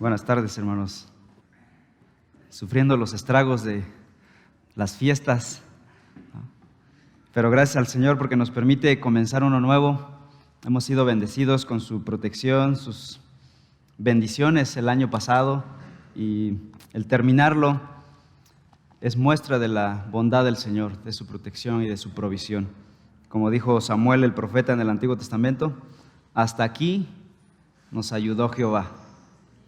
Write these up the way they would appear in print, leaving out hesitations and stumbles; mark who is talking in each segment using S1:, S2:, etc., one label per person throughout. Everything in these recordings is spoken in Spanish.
S1: Buenas tardes, hermanos. Sufriendo los estragos de las fiestas, pero gracias al Señor porque nos permite comenzar uno nuevo. Hemos sido bendecidos con su protección, sus bendiciones el año pasado, y el terminarlo es muestra de la bondad del Señor, de su protección y de su provisión. Como dijo Samuel el profeta en el Antiguo Testamento, hasta aquí nos ayudó Jehová.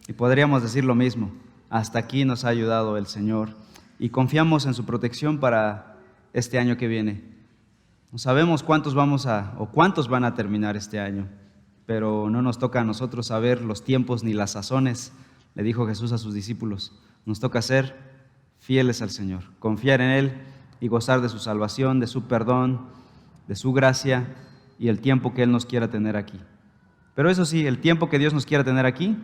S1: Y podríamos decir lo mismo, hasta aquí nos ha ayudado el Señor y confiamos en su protección para este año que viene. No sabemos cuántos van a terminar este año, pero no nos toca a nosotros saber los tiempos ni las sazones, le dijo Jesús a sus discípulos. Nos toca ser fieles al Señor, confiar en Él y gozar de su salvación, de su perdón, de su gracia y el tiempo que Él nos quiera tener aquí. Pero eso sí, el tiempo que Dios nos quiera tener aquí,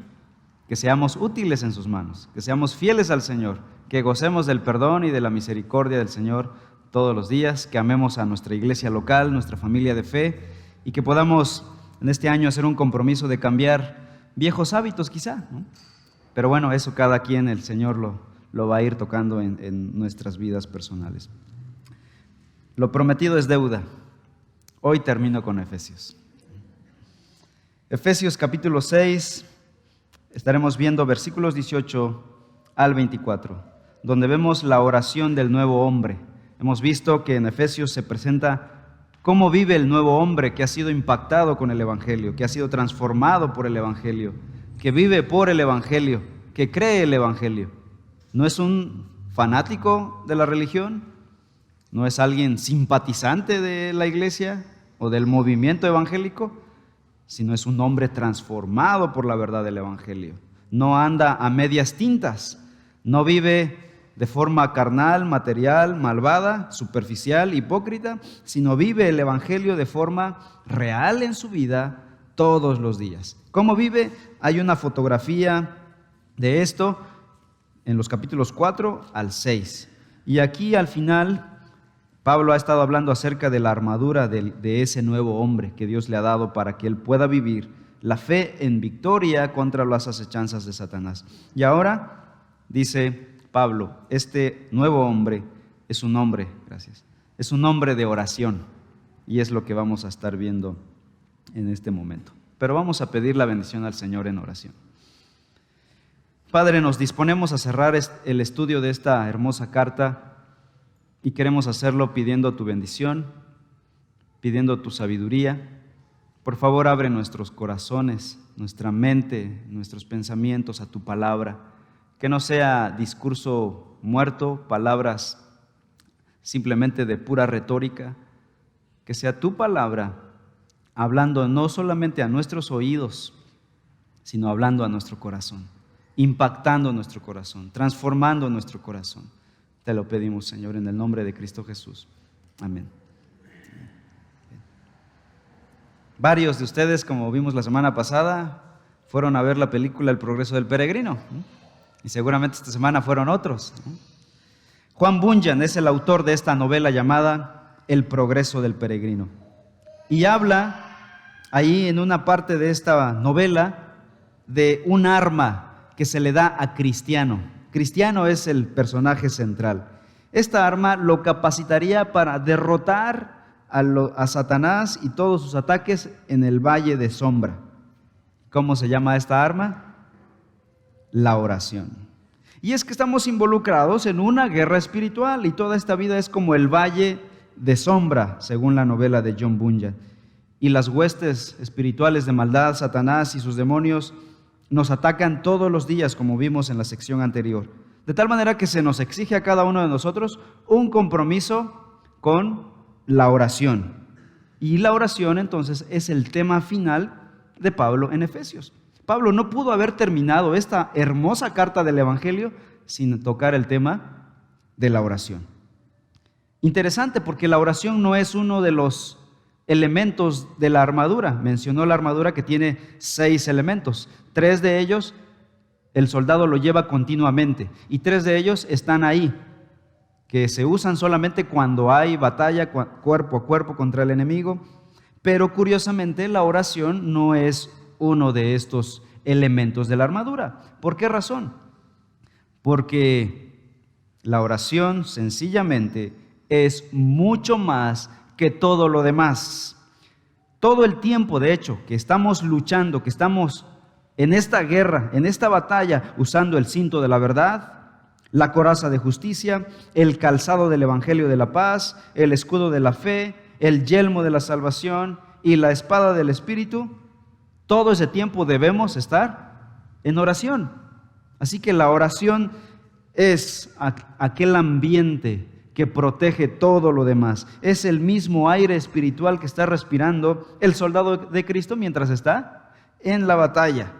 S1: que seamos útiles en sus manos, que seamos fieles al Señor, que gocemos del perdón y de la misericordia del Señor todos los días, que amemos a nuestra iglesia local, nuestra familia de fe, y que podamos en este año hacer un compromiso de cambiar viejos hábitos quizá, ¿no? Pero bueno, eso cada quien, el Señor lo va a ir tocando en nuestras vidas personales. Lo prometido es deuda. Hoy termino con Efesios. Efesios capítulo 6, estaremos viendo versículos 18 al 24, donde vemos la oración del nuevo hombre. Hemos visto que en Efesios se presenta cómo vive el nuevo hombre que ha sido impactado con el Evangelio, que ha sido transformado por el Evangelio, que vive por el Evangelio, que cree el Evangelio. No es un fanático de la religión, no es alguien simpatizante de la iglesia o del movimiento evangélico, sino es un hombre transformado por la verdad del Evangelio. No anda a medias tintas, no vive de forma carnal, material, malvada, superficial, hipócrita, sino vive el Evangelio de forma real en su vida todos los días. ¿Cómo vive? Hay una fotografía de esto en los capítulos 4 al 6. Y aquí al final Pablo ha estado hablando acerca de la armadura de ese nuevo hombre que Dios le ha dado para que él pueda vivir la fe en victoria contra las acechanzas de Satanás. Y ahora dice Pablo, este nuevo hombre es un hombre, es un hombre de oración, y es lo que vamos a estar viendo en este momento. Pero vamos a pedir la bendición al Señor en oración. Padre, nos disponemos a cerrar el estudio de esta hermosa carta y queremos hacerlo pidiendo tu bendición, pidiendo tu sabiduría. Por favor, abre nuestros corazones, nuestra mente, nuestros pensamientos a tu palabra. Que no sea discurso muerto, palabras simplemente de pura retórica. Que sea tu palabra hablando no solamente a nuestros oídos, sino hablando a nuestro corazón, impactando nuestro corazón, transformando nuestro corazón. Te lo pedimos, Señor, en el nombre de Cristo Jesús. Amén. Varios de ustedes, como vimos la semana pasada, fueron a ver la película El progreso del peregrino, y seguramente esta semana fueron otros. Juan Bunyan es el autor de esta novela llamada El progreso del peregrino, y habla ahí en una parte de esta novela de un arma que se le da a Cristiano. Cristiano es el personaje central. Esta arma lo capacitaría para derrotar a Satanás y todos sus ataques en el valle de sombra. ¿Cómo se llama esta arma? La oración. Y es que estamos involucrados en una guerra espiritual y toda esta vida es como el valle de sombra, según la novela de John Bunyan. Y las huestes espirituales de maldad, Satanás y sus demonios, nos atacan todos los días, como vimos en la sección anterior. De tal manera que se nos exige a cada uno de nosotros un compromiso con la oración. Y la oración, entonces, es el tema final de Pablo en Efesios. Pablo no pudo haber terminado esta hermosa carta del Evangelio sin tocar el tema de la oración. Interesante, porque la oración no es uno de los elementos de la armadura. Mencionó la armadura que tiene 6 elementos. 3 de ellos el soldado lo lleva continuamente y 3 de ellos están ahí, que se usan solamente cuando hay batalla cuerpo a cuerpo contra el enemigo. Pero curiosamente la oración no es uno de estos elementos de la armadura. ¿Por qué razón? Porque la oración sencillamente es mucho más que todo lo demás. Todo el tiempo, de hecho, que estamos luchando, que estamos en esta guerra, en esta batalla, usando el cinto de la verdad, la coraza de justicia, el calzado del evangelio de la paz, el escudo de la fe, el yelmo de la salvación y la espada del Espíritu, todo ese tiempo debemos estar en oración. Así que la oración es aquel ambiente que protege todo lo demás. Es el mismo aire espiritual que está respirando el soldado de Cristo mientras está en la batalla.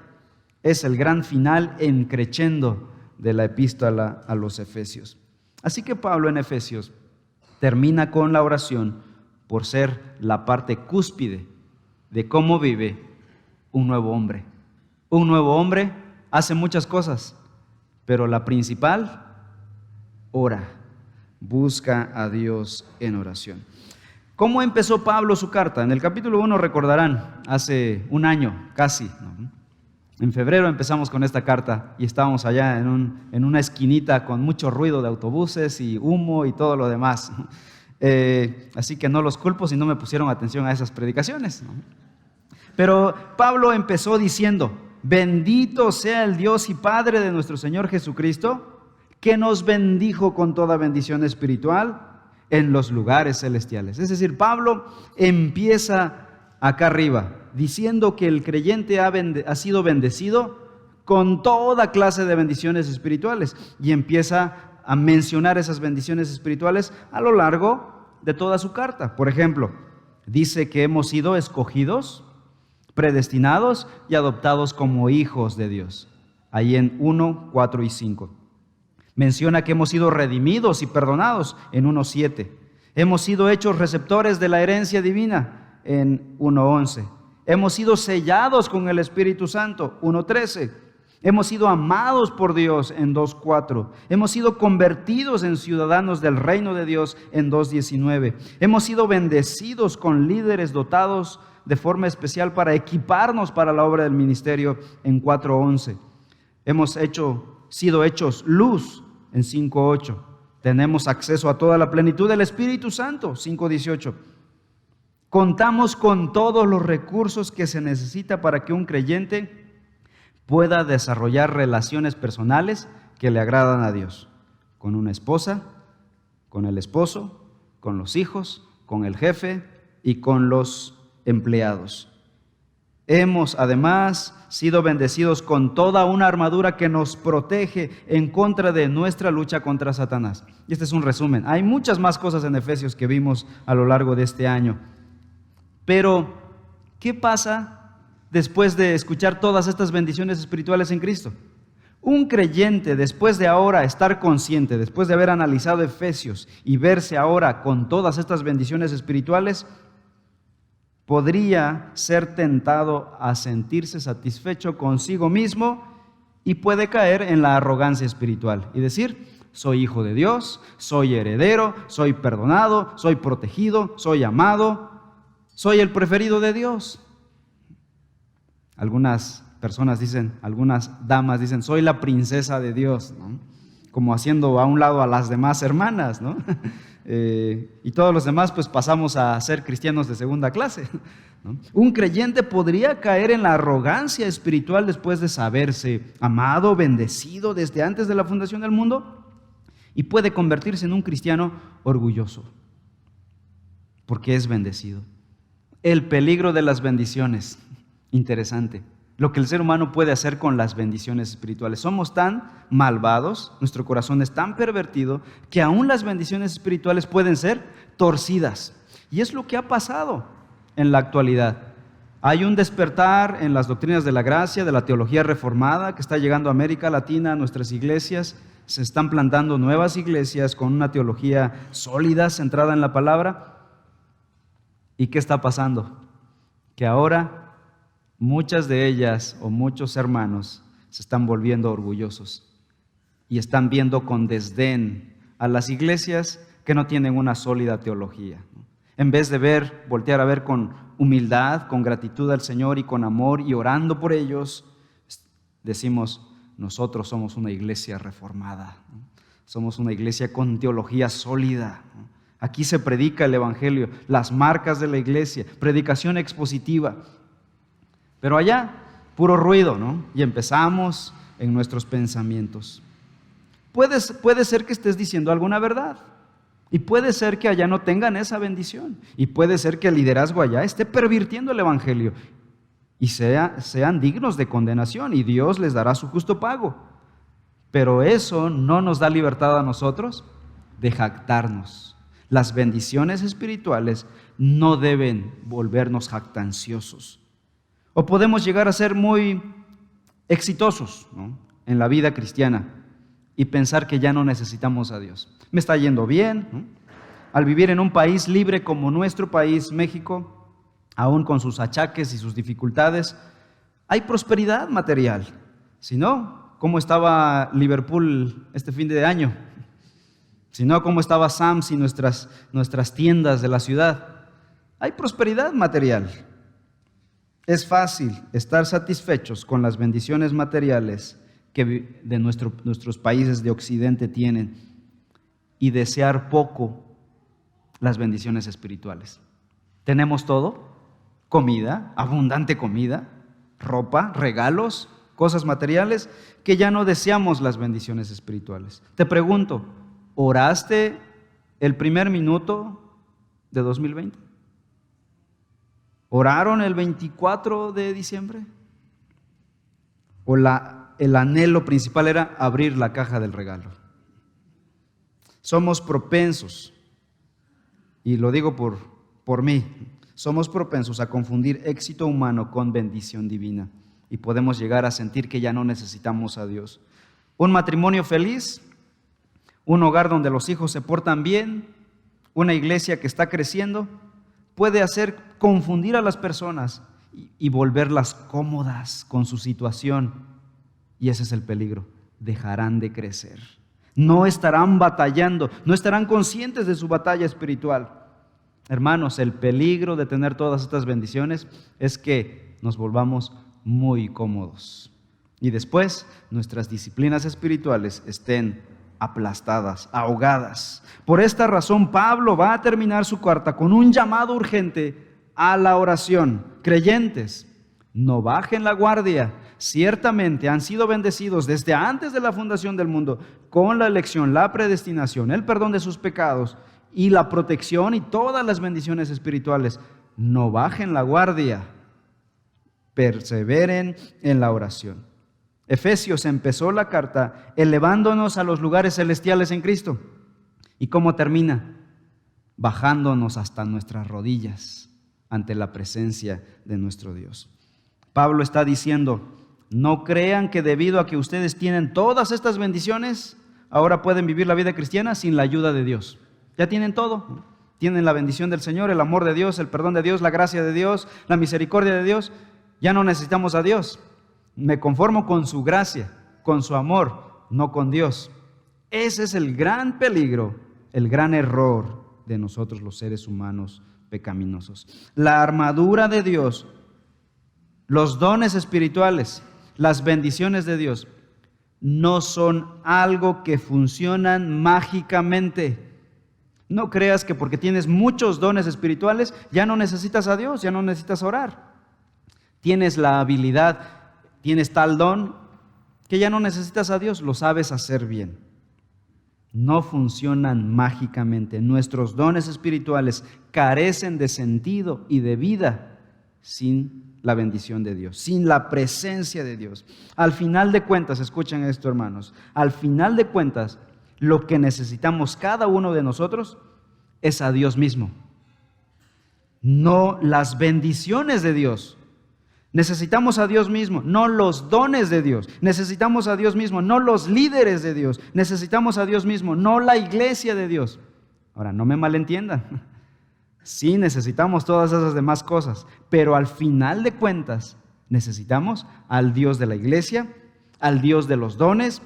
S1: Es el gran final en crescendo de la epístola a los Efesios. Así que Pablo en Efesios termina con la oración por ser la parte cúspide de cómo vive un nuevo hombre. Un nuevo hombre hace muchas cosas, pero la principal, ora, busca a Dios en oración. ¿Cómo empezó Pablo su carta? En el capítulo 1 recordarán, hace un año casi, ¿no? En febrero empezamos con esta carta y estábamos allá en una esquinita con mucho ruido de autobuses y humo y todo lo demás. Así que no los culpo si no me pusieron atención a esas predicaciones, ¿no? Pero Pablo empezó diciendo: bendito sea el Dios y Padre de nuestro Señor Jesucristo, que nos bendijo con toda bendición espiritual en los lugares celestiales. Es decir, Pablo empieza acá arriba diciendo que el creyente ha sido bendecido con toda clase de bendiciones espirituales y empieza a mencionar esas bendiciones espirituales a lo largo de toda su carta. Por ejemplo, dice que hemos sido escogidos, predestinados y adoptados como hijos de Dios. Ahí en 1, 4 y 5. Menciona que hemos sido redimidos y perdonados en 1:7. Hemos sido hechos receptores de la herencia divina en 1:11. Hemos sido sellados con el Espíritu Santo, 1:13. Hemos sido amados por Dios en 2:4. Hemos sido convertidos en ciudadanos del reino de Dios en 2:19. Hemos sido bendecidos con líderes dotados de forma especial para equiparnos para la obra del ministerio en 4:11. Hemos sido hechos luz en 5:8. Tenemos acceso a toda la plenitud del Espíritu Santo, 5:18. Contamos con todos los recursos que se necesita para que un creyente pueda desarrollar relaciones personales que le agradan a Dios, con una esposa, con el esposo, con los hijos, con el jefe y con los empleados. Hemos además sido bendecidos con toda una armadura que nos protege en contra de nuestra lucha contra Satanás. Y este es un resumen. Hay muchas más cosas en Efesios que vimos a lo largo de este año. Pero, ¿qué pasa después de escuchar todas estas bendiciones espirituales en Cristo? Un creyente, después de ahora estar consciente, después de haber analizado Efesios y verse ahora con todas estas bendiciones espirituales, podría ser tentado a sentirse satisfecho consigo mismo y puede caer en la arrogancia espiritual y decir: soy hijo de Dios, soy heredero, soy perdonado, soy protegido, soy amado, soy el preferido de Dios. Algunas personas dicen, algunas damas dicen: soy la princesa de Dios, ¿no? Como haciendo a un lado a las demás hermanas, ¿no? Y todos los demás pues pasamos a ser cristianos de segunda clase, ¿no? Un creyente podría caer en la arrogancia espiritual después de saberse amado, bendecido desde antes de la fundación del mundo, y puede convertirse en un cristiano orgulloso porque es bendecido. El peligro de las bendiciones, interesante. Lo que el ser humano puede hacer con las bendiciones espirituales. Somos tan malvados, nuestro corazón es tan pervertido, que aún las bendiciones espirituales pueden ser torcidas. Y es lo que ha pasado en la actualidad. Hay un despertar en las doctrinas de la gracia, de la teología reformada, que está llegando a América Latina, a nuestras iglesias. Se están plantando nuevas iglesias con una teología sólida, centrada en la palabra. ¿Y qué está pasando? Que ahora muchas de ellas o muchos hermanos se están volviendo orgullosos y están viendo con desdén a las iglesias que no tienen una sólida teología, ¿no? En vez de voltear a ver con humildad, con gratitud al Señor y con amor y orando por ellos, decimos, nosotros somos una iglesia reformada, ¿no? Somos una iglesia con teología sólida, ¿no? Aquí se predica el evangelio, las marcas de la iglesia, predicación expositiva. Pero allá, puro ruido, ¿no? Y empezamos en nuestros pensamientos. Puede ser que estés diciendo alguna verdad. Y puede ser que allá no tengan esa bendición. Y puede ser que el liderazgo allá esté pervirtiendo el evangelio. Y sean dignos de condenación. Y Dios les dará su justo pago. Pero eso no nos da libertad a nosotros de jactarnos. Las bendiciones espirituales no deben volvernos jactanciosos. O podemos llegar a ser muy exitosos, ¿no?, en la vida cristiana y pensar que ya no necesitamos a Dios. Me está yendo bien, ¿no? Al vivir en un país libre como nuestro país, México, aún con sus achaques y sus dificultades, hay prosperidad material. Si no, ¿cómo estaba Liverpool este fin de año? Si no, ¿cómo estaba Sam's y nuestras tiendas de la ciudad? Hay prosperidad material. Es fácil estar satisfechos con las bendiciones materiales que de nuestros países de Occidente tienen y desear poco las bendiciones espirituales. Tenemos todo: comida, abundante comida, ropa, regalos, cosas materiales, que ya no deseamos las bendiciones espirituales. Te pregunto, ¿oraste el primer minuto de 2020? ¿Oraron el 24 de diciembre? ¿O el anhelo principal era abrir la caja del regalo? Somos propensos, y lo digo por mí, somos propensos a confundir éxito humano con bendición divina. Y podemos llegar a sentir que ya no necesitamos a Dios. Un matrimonio feliz, un hogar donde los hijos se portan bien, una iglesia que está creciendo, puede hacer confundir a las personas y volverlas cómodas con su situación. Y ese es el peligro. Dejarán de crecer. No estarán batallando, no estarán conscientes de su batalla espiritual. Hermanos, el peligro de tener todas estas bendiciones es que nos volvamos muy cómodos y después nuestras disciplinas espirituales estén aplastadas, ahogadas. Por esta razón, Pablo va a terminar su carta con un llamado urgente a la oración. Creyentes, no bajen la guardia. Ciertamente han sido bendecidos desde antes de la fundación del mundo con la elección, la predestinación, el perdón de sus pecados y la protección y todas las bendiciones espirituales. No bajen la guardia. Perseveren en la oración. Efesios empezó la carta elevándonos a los lugares celestiales en Cristo. ¿Y cómo termina? Bajándonos hasta nuestras rodillas ante la presencia de nuestro Dios. Pablo está diciendo, no crean que debido a que ustedes tienen todas estas bendiciones, ahora pueden vivir la vida cristiana sin la ayuda de Dios. Ya tienen todo. Tienen la bendición del Señor, el amor de Dios, el perdón de Dios, la gracia de Dios, la misericordia de Dios. Ya no necesitamos a Dios. Me conformo con su gracia, con su amor, no con Dios. Ese es el gran peligro, el gran error de nosotros los seres humanos pecaminosos. La armadura de Dios, los dones espirituales, las bendiciones de Dios, no son algo que funcionan mágicamente. No creas que porque tienes muchos dones espirituales ya no necesitas a Dios, ya no necesitas orar. Tienes la habilidad, tienes tal don que ya no necesitas a Dios, lo sabes hacer bien. No funcionan mágicamente. Nuestros dones espirituales carecen de sentido y de vida sin la bendición de Dios, sin la presencia de Dios. Al final de cuentas, escuchen esto, hermanos, al final de cuentas, lo que necesitamos cada uno de nosotros es a Dios mismo, no las bendiciones de Dios. Necesitamos a Dios mismo, no los dones de Dios. Necesitamos a Dios mismo, no los líderes de Dios. Necesitamos a Dios mismo, no la iglesia de Dios. Ahora, no me malentiendan. Sí necesitamos todas esas demás cosas, pero al final de cuentas necesitamos al Dios de la iglesia, al Dios de los dones,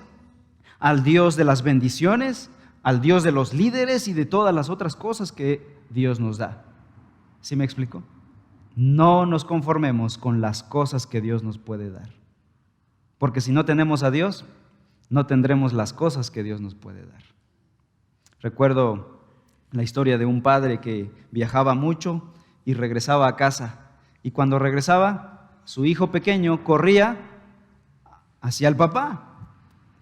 S1: al Dios de las bendiciones, al Dios de los líderes y de todas las otras cosas que Dios nos da. ¿Sí me explico? No nos conformemos con las cosas que Dios nos puede dar, Porque si no tenemos a Dios, no tendremos las cosas que Dios nos puede dar. Recuerdo la historia de un padre que viajaba mucho y regresaba a casa. Y cuando regresaba, su hijo pequeño corría hacia el papá.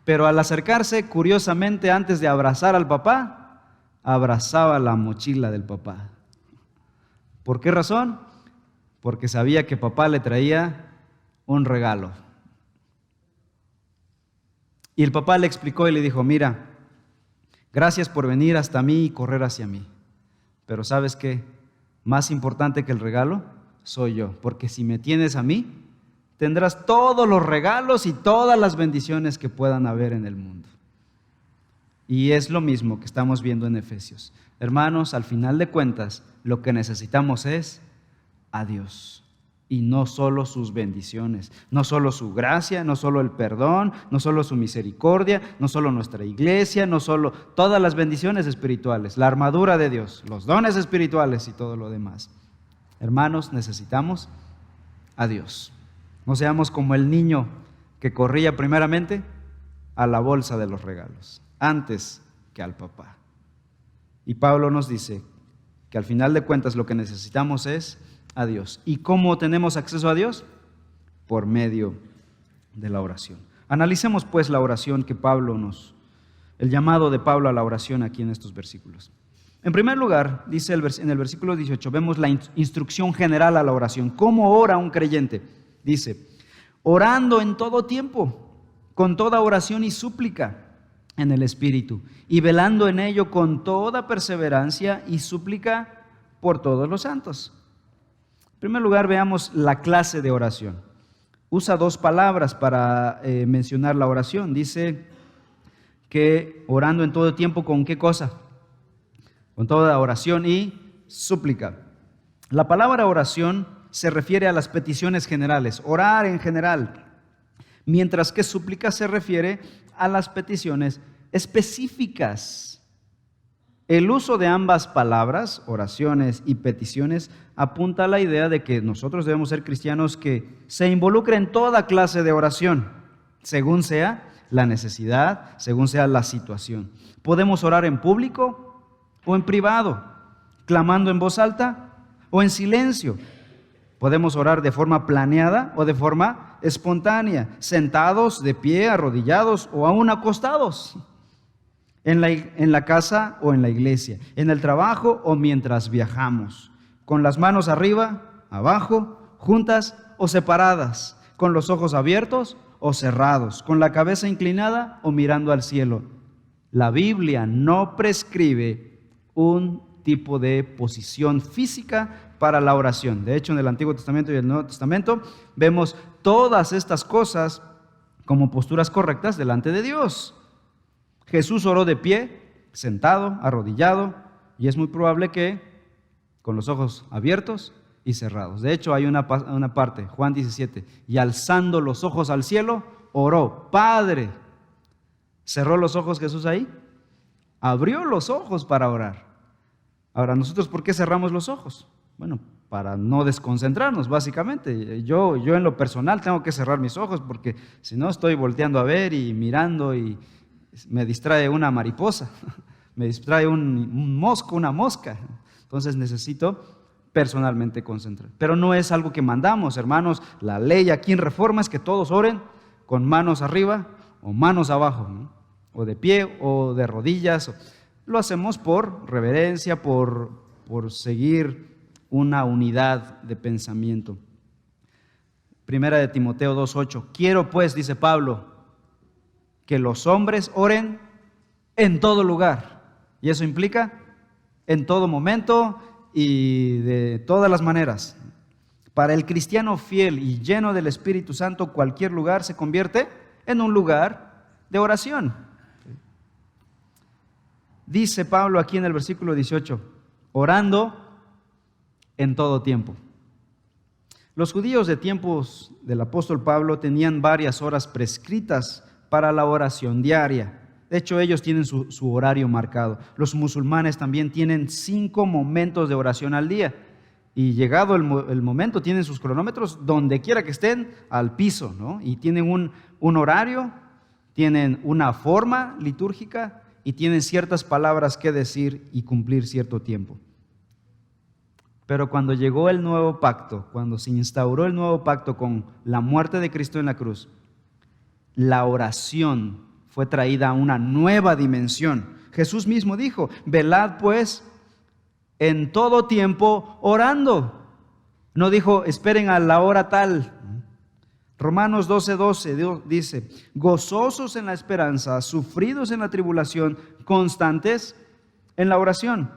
S1: Pero al acercarse, curiosamente, antes de abrazar al papá, abrazaba la mochila del papá. ¿Por qué razón? Porque sabía que papá le traía un regalo. Y el papá le explicó y le dijo: mira, gracias por venir hasta mí y correr hacia mí. Pero ¿sabes qué? Más importante que el regalo soy yo, porque si me tienes a mí, tendrás todos los regalos y todas las bendiciones que puedan haber en el mundo. Y es lo mismo que estamos viendo en Efesios. Hermanos, al final de cuentas, lo que necesitamos es a Dios. Y no solo sus bendiciones, no solo su gracia, no solo el perdón, no solo su misericordia, no solo nuestra iglesia, no solo todas las bendiciones espirituales, la armadura de Dios, los dones espirituales y todo lo demás. Hermanos, necesitamos a Dios. No seamos como el niño que corría primeramente a la bolsa de los regalos, antes que al papá. Y Pablo nos dice que al final de cuentas lo que necesitamos es a Dios. ¿Y cómo tenemos acceso a Dios? Por medio de la oración. Analicemos pues la oración que el llamado de Pablo a la oración aquí en estos versículos. En primer lugar, dice en el versículo 18, vemos la instrucción general a la oración. ¿Cómo ora un creyente? Dice: orando en todo tiempo, con toda oración y súplica en el Espíritu, y velando en ello con toda perseverancia y súplica por todos los santos. En primer lugar, veamos la clase de oración. Usa dos palabras para mencionar la oración. Dice que orando en todo tiempo, ¿con qué cosa? Con toda oración y súplica. La palabra oración se refiere a las peticiones generales, orar en general, mientras que súplica se refiere a las peticiones específicas. El uso de ambas palabras, oraciones y peticiones, apunta a la idea de que nosotros debemos ser cristianos que se involucren en toda clase de oración, según sea la necesidad, según sea la situación. Podemos orar en público o en privado, clamando en voz alta o en silencio. Podemos orar de forma planeada o de forma espontánea, sentados, de pie, arrodillados o aún acostados. En la casa o en la iglesia, en el trabajo o mientras viajamos, con las manos arriba, abajo, juntas o separadas, con los ojos abiertos o cerrados, con la cabeza inclinada o mirando al cielo. La Biblia no prescribe un tipo de posición física para la oración. De hecho, en el Antiguo Testamento y el Nuevo Testamento vemos todas estas cosas como posturas correctas delante de Dios. Jesús oró de pie, sentado, arrodillado, y es muy probable que con los ojos abiertos y cerrados. De hecho, hay una parte, Juan 17, y alzando los ojos al cielo, oró: Padre. ¿Cerró los ojos Jesús ahí? Abrió los ojos para orar. Ahora, ¿nosotros por qué cerramos los ojos? Bueno, para no desconcentrarnos, básicamente. Yo en lo personal tengo que cerrar mis ojos porque si no estoy volteando a ver y mirando y me distrae una mariposa, me distrae un mosco, una mosca. Entonces necesito personalmente concentrar. Pero no es algo que mandamos, hermanos. La ley aquí en Reforma es que todos oren con manos arriba o manos abajo, ¿no? O de pie o de rodillas. Lo hacemos por reverencia, por seguir una unidad de pensamiento. Primera de Timoteo 2:8. Quiero pues, dice Pablo, que los hombres oren en todo lugar. Y eso implica en todo momento y de todas las maneras. Para el cristiano fiel y lleno del Espíritu Santo, cualquier lugar se convierte en un lugar de oración. Dice Pablo aquí en el versículo 18, orando en todo tiempo. Los judíos de tiempos del apóstol Pablo tenían varias horas prescritas para la oración diaria. De hecho, ellos tienen su horario marcado. Los musulmanes también tienen 5 momentos de oración al día. y llegado el momento tienen sus cronómetros donde quiera que estén al piso, ¿no? Y tienen un horario, tienen una forma litúrgica y tienen ciertas palabras que decir y cumplir cierto tiempo. Pero cuando llegó el nuevo pacto, cuando se instauró el nuevo pacto con la muerte de Cristo en la cruz, la oración fue traída a una nueva dimensión. Jesús mismo dijo: velad pues en todo tiempo orando. No dijo: esperen a la hora tal. Romanos 12:12 dice: gozosos en la esperanza, sufridos en la tribulación, constantes en la oración.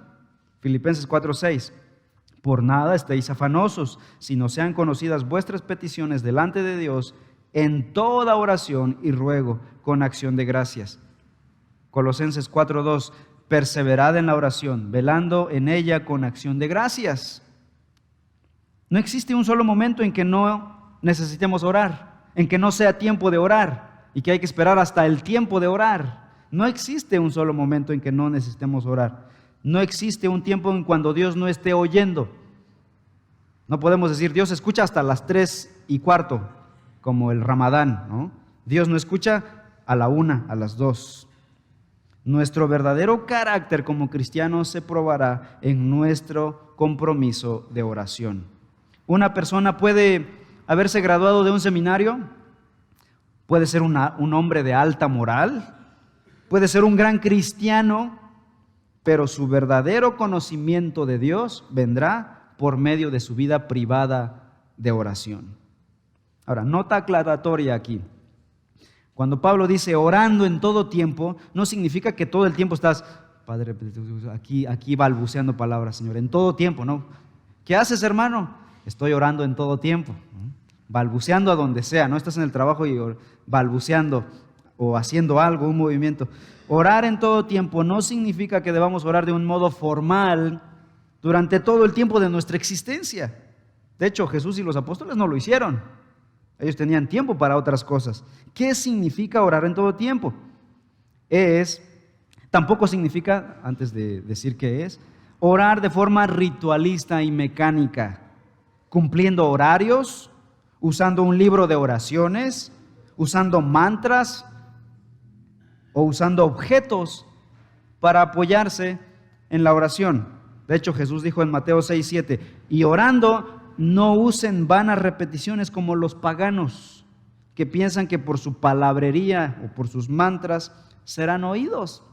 S1: Filipenses 4:6: por nada estéis afanosos, sino sean conocidas vuestras peticiones delante de Dios en toda oración y ruego con acción de gracias. Colosenses 4:2: perseverad en la oración, velando en ella con acción de gracias. No existe un solo momento en que no necesitemos orar, en que no sea tiempo de orar y que hay que esperar hasta el tiempo de orar. No existe un solo momento en que no necesitemos orar. No existe un tiempo en cuando Dios no esté oyendo. No podemos decir: Dios escucha hasta las 3:15, como el Ramadán, ¿no? Dios no escucha a la 1, a las 2. Nuestro verdadero carácter como cristianos se probará en nuestro compromiso de oración. Una persona puede haberse graduado de un seminario, puede ser un hombre de alta moral, puede ser un gran cristiano, pero su verdadero conocimiento de Dios vendrá por medio de su vida privada de oración. Ahora, nota aclaratoria aquí. Cuando Pablo dice orando en todo tiempo, no significa que todo el tiempo estás, Padre, aquí balbuceando palabras, Señor, en todo tiempo, ¿no? ¿Qué haces, hermano? Estoy orando en todo tiempo, ¿no? Balbuceando a donde sea, no estás en el trabajo y balbuceando o haciendo algo, un movimiento. Orar en todo tiempo no significa que debamos orar de un modo formal durante todo el tiempo de nuestra existencia. De hecho, Jesús y los apóstoles no lo hicieron. Ellos tenían tiempo para otras cosas. ¿Qué significa orar en todo tiempo? Tampoco significa, antes de decir qué es, orar de forma ritualista y mecánica, cumpliendo horarios, usando un libro de oraciones, usando mantras o usando objetos para apoyarse en la oración. De hecho, Jesús dijo en Mateo 6:7, y orando no usen vanas repeticiones como los paganos, que piensan que por su palabrería o por sus mantras serán oídos.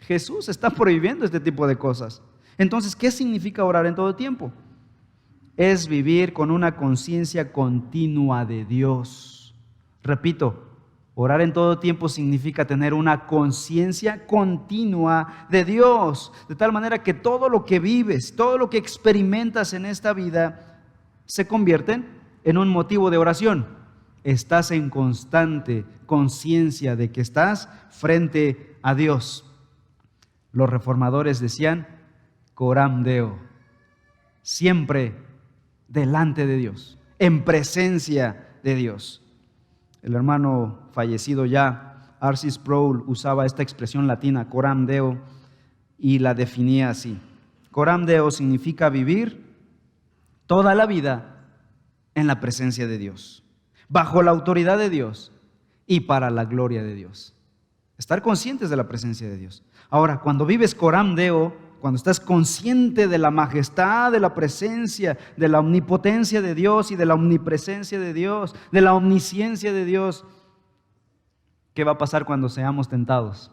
S1: Jesús está prohibiendo este tipo de cosas. Entonces, ¿qué significa orar en todo tiempo? Es vivir con una conciencia continua de Dios. Repito, orar en todo tiempo significa tener una conciencia continua de Dios, de tal manera que todo lo que vives, todo lo que experimentas en esta vida se convierten en un motivo de oración. Estás en constante conciencia de que estás frente a Dios. Los reformadores decían, coram Deo, siempre delante de Dios, en presencia de Dios. El hermano fallecido ya, R.C. Sproul, usaba esta expresión latina, coram Deo, y la definía así. Coram Deo significa vivir toda la vida en la presencia de Dios, bajo la autoridad de Dios y para la gloria de Dios. Estar conscientes de la presencia de Dios. Ahora, cuando vives coram Deo, cuando estás consciente de la majestad, de la presencia, de la omnipotencia de Dios y de la omnipresencia de Dios, de la omnisciencia de Dios, ¿qué va a pasar cuando seamos tentados?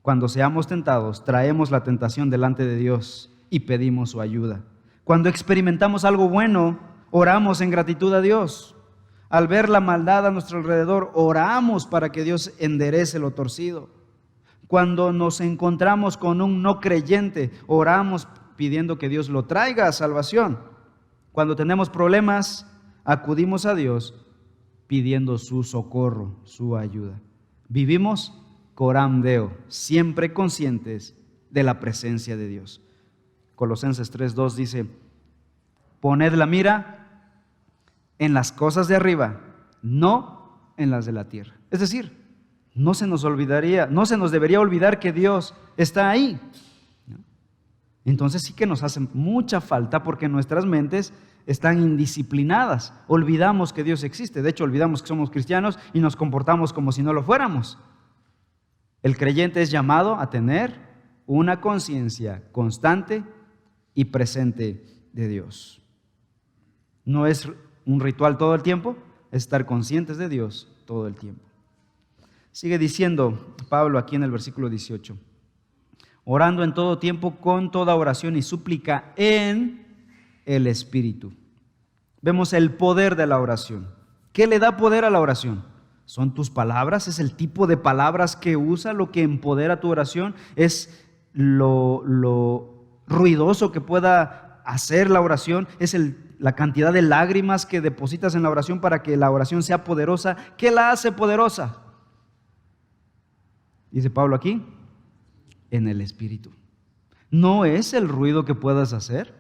S1: Cuando seamos tentados, traemos la tentación delante de Dios y pedimos su ayuda. Cuando experimentamos algo bueno, oramos en gratitud a Dios. Al ver la maldad a nuestro alrededor, oramos para que Dios enderece lo torcido. Cuando nos encontramos con un no creyente, oramos pidiendo que Dios lo traiga a salvación. Cuando tenemos problemas, acudimos a Dios pidiendo su socorro, su ayuda. Vivimos coram Deo, siempre conscientes de la presencia de Dios. Colosenses 3:2 dice, poned la mira en las cosas de arriba, no en las de la tierra. Es decir, no se nos debería olvidar que Dios está ahí. Entonces sí que nos hace mucha falta porque nuestras mentes están indisciplinadas. Olvidamos que Dios existe. De hecho, olvidamos que somos cristianos y nos comportamos como si no lo fuéramos. El creyente es llamado a tener una conciencia constante y presente de Dios. No es un ritual todo el tiempo, es estar conscientes de Dios todo el tiempo. Sigue diciendo Pablo aquí en el versículo 18. Orando en todo tiempo con toda oración y súplica en el Espíritu. Vemos el poder de la oración. ¿Qué le da poder a la oración? ¿Son tus palabras? ¿Es el tipo de palabras que usa lo que empodera tu oración? ¿Es lo ruidoso que pueda hacer la oración? ¿Es la cantidad de lágrimas que depositas en la oración para que la oración sea poderosa? ¿Qué la hace poderosa? Dice Pablo aquí, en el Espíritu. No es el ruido que puedas hacer,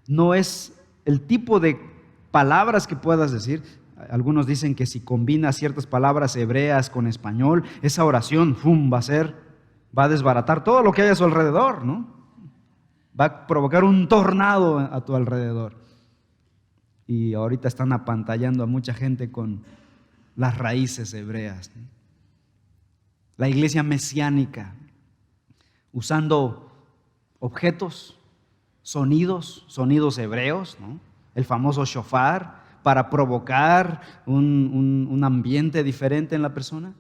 S1: no es el tipo de palabras que puedas decir. Algunos dicen que si combinas ciertas palabras hebreas con español, esa oración va a desbaratar todo lo que hay a su alrededor, ¿no? Va a provocar un tornado a tu alrededor. Y ahorita están apantallando a mucha gente con las raíces hebreas, ¿no? La iglesia mesiánica, usando objetos, sonidos hebreos, ¿no? El famoso shofar, para provocar un ambiente diferente en la persona.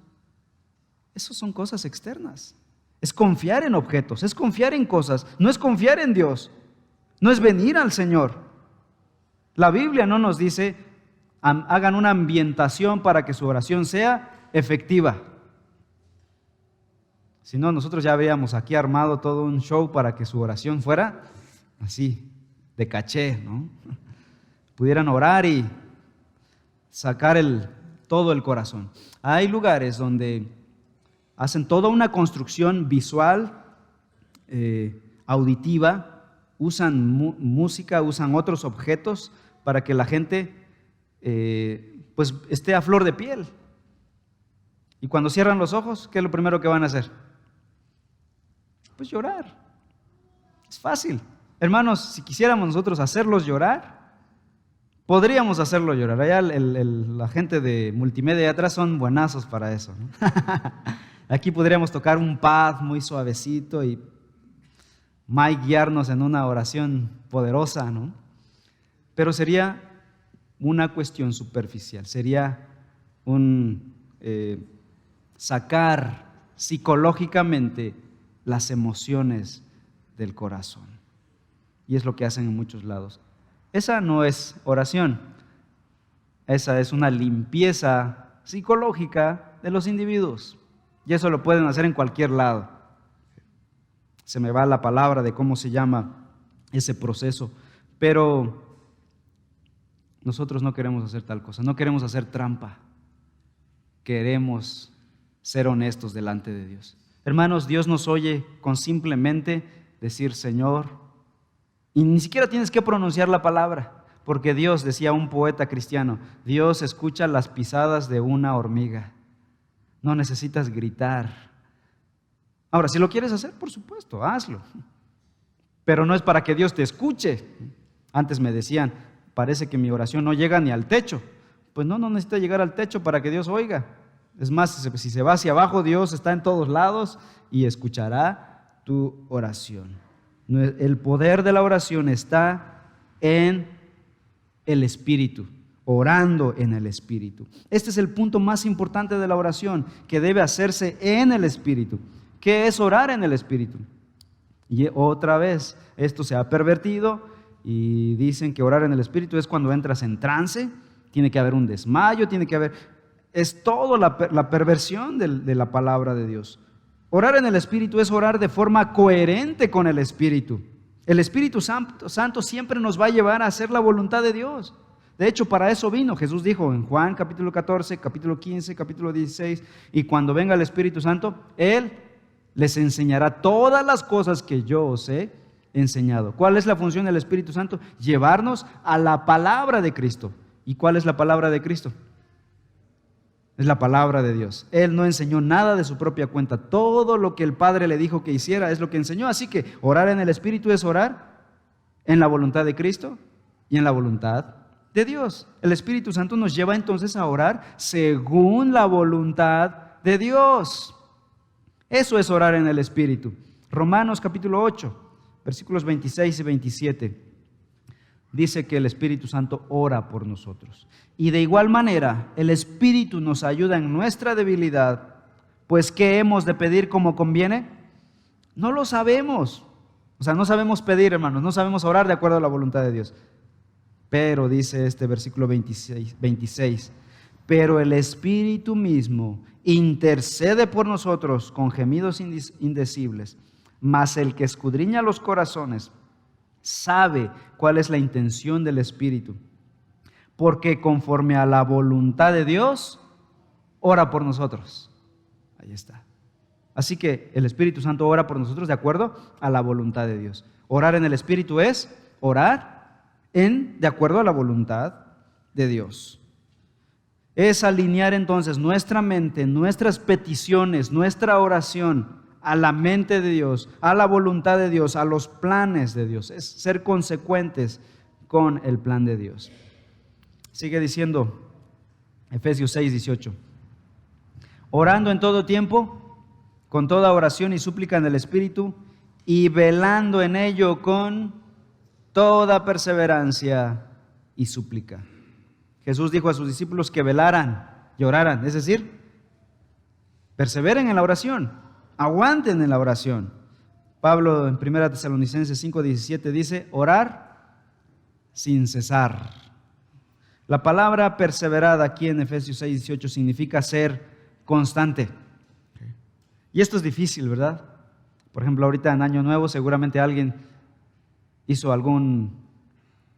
S1: Esas son cosas externas. Es confiar en objetos, es confiar en cosas, no es confiar en Dios, no es venir al Señor. La Biblia no nos dice, hagan una ambientación para que su oración sea efectiva. Si no, nosotros ya habríamos aquí armado todo un show para que su oración fuera así, de caché, ¿no? Pudieran orar y sacar todo el corazón. Hay lugares donde hacen toda una construcción visual, auditiva, usan música, usan otros objetos para que la gente pues esté a flor de piel. Y cuando cierran los ojos, ¿qué es lo primero que van a hacer? Pues llorar. Es fácil. Hermanos, si quisiéramos nosotros hacerlos llorar, podríamos hacerlo llorar. Allá la gente de multimedia atrás son buenazos para eso, ¿no? Aquí podríamos tocar un pad muy suavecito y Mike guiarnos en una oración poderosa, ¿no? Pero sería una cuestión superficial, sería sacar psicológicamente las emociones del corazón. Y es lo que hacen en muchos lados. Esa no es oración, esa es una limpieza psicológica de los individuos. Y eso lo pueden hacer en cualquier lado. Se me va la palabra de cómo se llama ese proceso, pero nosotros no queremos hacer tal cosa, no queremos hacer trampa, queremos ser honestos delante de Dios. Hermanos, Dios nos oye con simplemente decir Señor, y ni siquiera tienes que pronunciar la palabra, porque Dios, decía un poeta cristiano, Dios escucha las pisadas de una hormiga. No necesitas gritar. Ahora, si lo quieres hacer, por supuesto, hazlo. Pero no es para que Dios te escuche. Antes me decían, parece que mi oración no llega ni al techo. Pues no necesita llegar al techo para que Dios oiga. Es más, si se va hacia abajo, Dios está en todos lados y escuchará tu oración. El poder de la oración está en el Espíritu, orando en el Espíritu. Este es el punto más importante de la oración, que debe hacerse en el Espíritu. ¿Qué es orar en el Espíritu? Y otra vez, esto se ha pervertido y dicen que orar en el Espíritu es cuando entras en trance, tiene que haber un desmayo, es todo la perversión de la palabra de Dios. Orar en el Espíritu es orar de forma coherente con el Espíritu. El Espíritu Santo siempre nos va a llevar a hacer la voluntad de Dios. De hecho, para eso vino. Jesús dijo en Juan capítulo 14, capítulo 15, capítulo 16, y cuando venga el Espíritu Santo, Él les enseñará todas las cosas que yo os he enseñado. ¿Cuál es la función del Espíritu Santo? Llevarnos a la palabra de Cristo. ¿Y cuál es la palabra de Cristo? Es la palabra de Dios. Él no enseñó nada de su propia cuenta. Todo lo que el Padre le dijo que hiciera es lo que enseñó. Así que orar en el Espíritu es orar en la voluntad de Cristo y en la voluntad de Dios. El Espíritu Santo nos lleva entonces a orar según la voluntad de Dios. Eso es orar en el Espíritu. Romanos capítulo 8, versículos 26 y 27. Dice que el Espíritu Santo ora por nosotros. Y de igual manera, el Espíritu nos ayuda en nuestra debilidad, pues ¿qué hemos de pedir como conviene? No lo sabemos. O sea, no sabemos pedir, hermanos, no sabemos orar de acuerdo a la voluntad de Dios. Pero dice este versículo 26, pero el Espíritu mismo intercede por nosotros con gemidos indecibles, mas el que escudriña los corazones sabe cuál es la intención del Espíritu, porque conforme a la voluntad de Dios, ora por nosotros. Ahí está. Así que el Espíritu Santo ora por nosotros de acuerdo a la voluntad de Dios. Orar en el Espíritu es orar de acuerdo a la voluntad de Dios. Es alinear entonces nuestra mente, nuestras peticiones, nuestra oración a la mente de Dios, a la voluntad de Dios, a los planes de Dios. Es ser consecuentes con el plan de Dios. Sigue diciendo Efesios 6:18. Orando en todo tiempo, con toda oración y súplica en el Espíritu, y velando en ello con toda perseverancia y súplica. Jesús dijo a sus discípulos que velaran y oraran, es decir, perseveren en la oración, aguanten en la oración. Pablo en 1 Tesalonicenses 5:17 dice, orar sin cesar. La palabra perseverada aquí en Efesios 6:18 significa ser constante. Y esto es difícil, ¿verdad? Por ejemplo, ahorita en Año Nuevo seguramente alguien hizo algún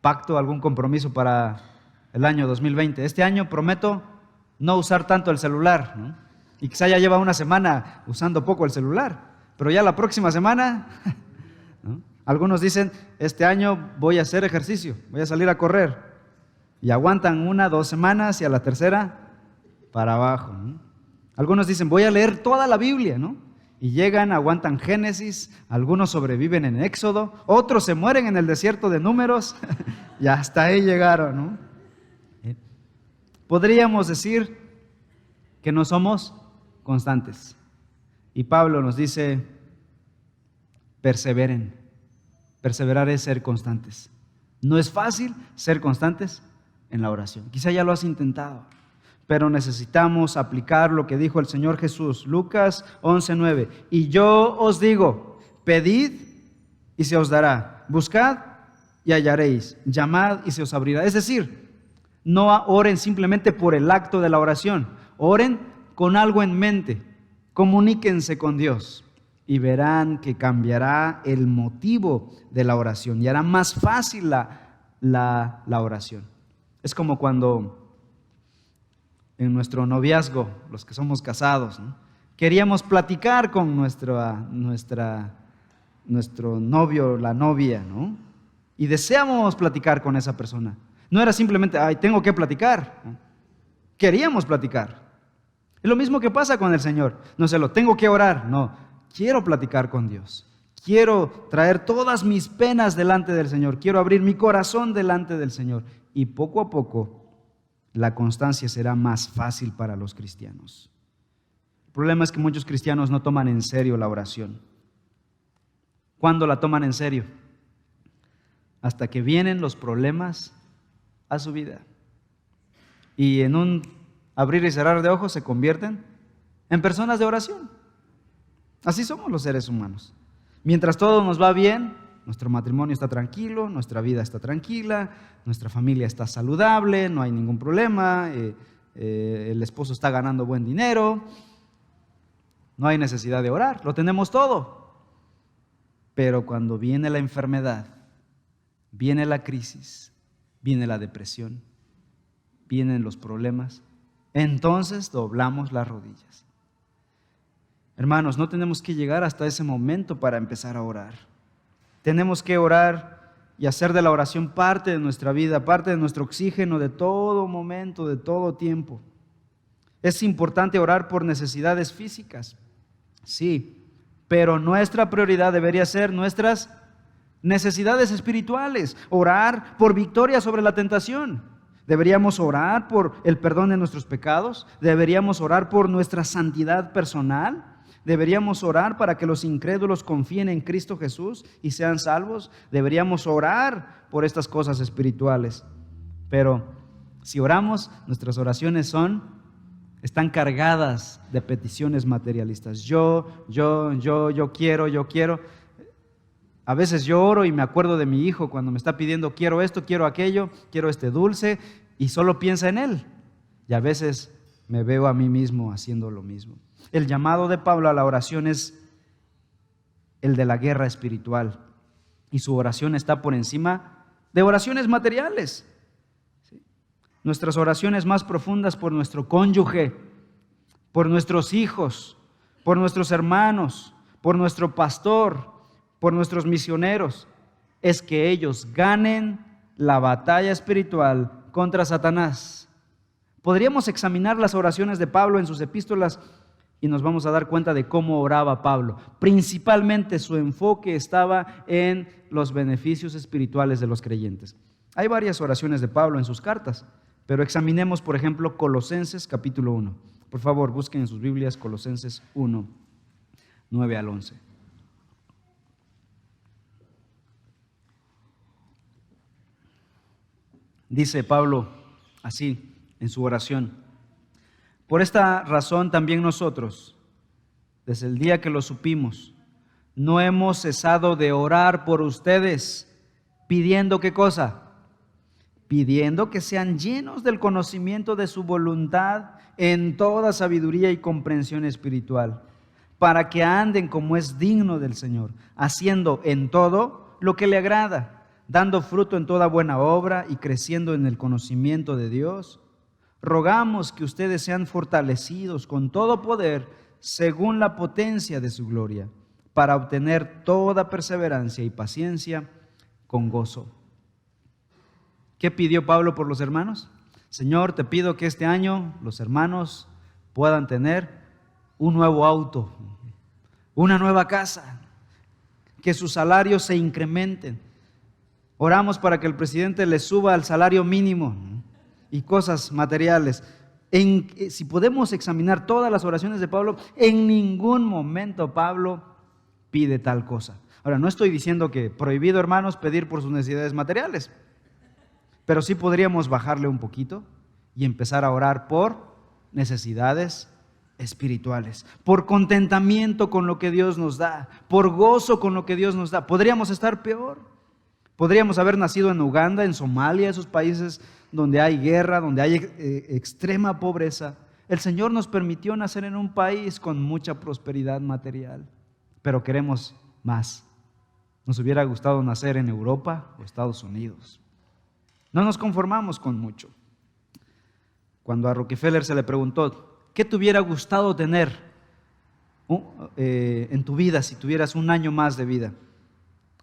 S1: pacto, algún compromiso para el año 2020. Este año prometo no usar tanto el celular, ¿no? Y quizá ya lleva una semana usando poco el celular, pero ya la próxima semana, ¿no? Algunos dicen, este año voy a hacer ejercicio, voy a salir a correr, y aguantan 1, 2 semanas y a la tercera para abajo, ¿no? Algunos dicen, voy a leer toda la Biblia, ¿no? Y llegan, aguantan Génesis, algunos sobreviven en Éxodo, otros se mueren en el desierto de Números, y hasta ahí llegaron, ¿no? Podríamos decir que no somos constantes. Y Pablo nos dice, perseveren. Perseverar es ser constantes. No es fácil ser constantes en la oración. Quizá ya lo has intentado, pero necesitamos aplicar lo que dijo el Señor Jesús, Lucas 11:9. Y yo os digo, pedid y se os dará, buscad y hallaréis, llamad y se os abrirá. Es decir, no oren simplemente por el acto de la oración, oren con algo en mente, comuníquense con Dios y verán que cambiará el motivo de la oración y hará más fácil la oración. Es como cuando en nuestro noviazgo, los que somos casados, ¿no? Queríamos platicar con nuestro novio, la novia, ¿no? Y deseábamos platicar con esa persona. No era simplemente, ay, tengo que platicar, ¿no? Queríamos platicar. Es lo mismo que pasa con el Señor. No se lo tengo que orar, no, quiero platicar con Dios. Quiero traer todas mis penas delante del Señor. Quiero abrir mi corazón delante del Señor. Y poco a poco la constancia será más fácil para los cristianos. El problema es que muchos cristianos no toman en serio la oración. ¿Cuándo la toman en serio? Hasta que vienen los problemas a su vida. Y en un abrir y cerrar de ojos se convierten en personas de oración. Así somos los seres humanos. Mientras todo nos va bien, nuestro matrimonio está tranquilo, nuestra vida está tranquila, nuestra familia está saludable, no hay ningún problema, el esposo está ganando buen dinero, no hay necesidad de orar, lo tenemos todo. Pero cuando viene la enfermedad, viene la crisis, viene la depresión, vienen los problemas, entonces doblamos las rodillas. Hermanos, no tenemos que llegar hasta ese momento para empezar a orar. Tenemos que orar y hacer de la oración parte de nuestra vida, parte de nuestro oxígeno de todo momento, de todo tiempo. Es importante orar por necesidades físicas, sí, pero nuestra prioridad debería ser nuestras necesidades espirituales. Orar por victoria sobre la tentación. Deberíamos orar por el perdón de nuestros pecados. Deberíamos orar por nuestra santidad personal. Deberíamos orar para que los incrédulos confíen en Cristo Jesús y sean salvos. Deberíamos orar por estas cosas espirituales. Pero si oramos, nuestras oraciones están cargadas de peticiones materialistas. Yo quiero. A veces yo oro y me acuerdo de mi hijo cuando me está pidiendo, quiero esto, quiero aquello, quiero este dulce, y solo piensa en él. Y a veces me veo a mí mismo haciendo lo mismo. El llamado de Pablo a la oración es el de la guerra espiritual. Y su oración está por encima de oraciones materiales. ¿Sí? Nuestras oraciones más profundas por nuestro cónyuge, por nuestros hijos, por nuestros hermanos, por nuestro pastor, por nuestros misioneros, es que ellos ganen la batalla espiritual contra Satanás. Podríamos examinar las oraciones de Pablo en sus epístolas y nos vamos a dar cuenta de cómo oraba Pablo. Principalmente su enfoque estaba en los beneficios espirituales de los creyentes. Hay varias oraciones de Pablo en sus cartas, pero examinemos, por ejemplo, Colosenses capítulo 1. Por favor, busquen en sus Biblias Colosenses 1, 9 al 11. Dice Pablo así en su oración: por esta razón también nosotros, desde el día que lo supimos, no hemos cesado de orar por ustedes, pidiendo ¿qué cosa? Pidiendo que sean llenos del conocimiento de su voluntad en toda sabiduría y comprensión espiritual, para que anden como es digno del Señor, haciendo en todo lo que le agrada, dando fruto en toda buena obra y creciendo en el conocimiento de Dios. Rogamos que ustedes sean fortalecidos con todo poder según la potencia de su gloria, para obtener toda perseverancia y paciencia con gozo. ¿Qué pidió Pablo por los hermanos? Señor, te pido que este año los hermanos puedan tener un nuevo auto, una nueva casa, que sus salarios se incrementen. Oramos para que el presidente les suba al salario mínimo y cosas materiales. Si podemos examinar todas las oraciones de Pablo, en ningún momento Pablo pide tal cosa. Ahora, no estoy diciendo que prohibido, hermanos, pedir por sus necesidades materiales, pero sí podríamos bajarle un poquito y empezar a orar por necesidades espirituales, por contentamiento con lo que Dios nos da, por gozo con lo que Dios nos da. Podríamos estar peor. Podríamos haber nacido en Uganda, en Somalia, esos países donde hay guerra, donde hay extrema pobreza. El Señor nos permitió nacer en un país con mucha prosperidad material, pero queremos más. Nos hubiera gustado nacer en Europa o Estados Unidos. No nos conformamos con mucho. Cuando a Rockefeller se le preguntó, ¿qué te hubiera gustado tener en tu vida si tuvieras un año más de vida?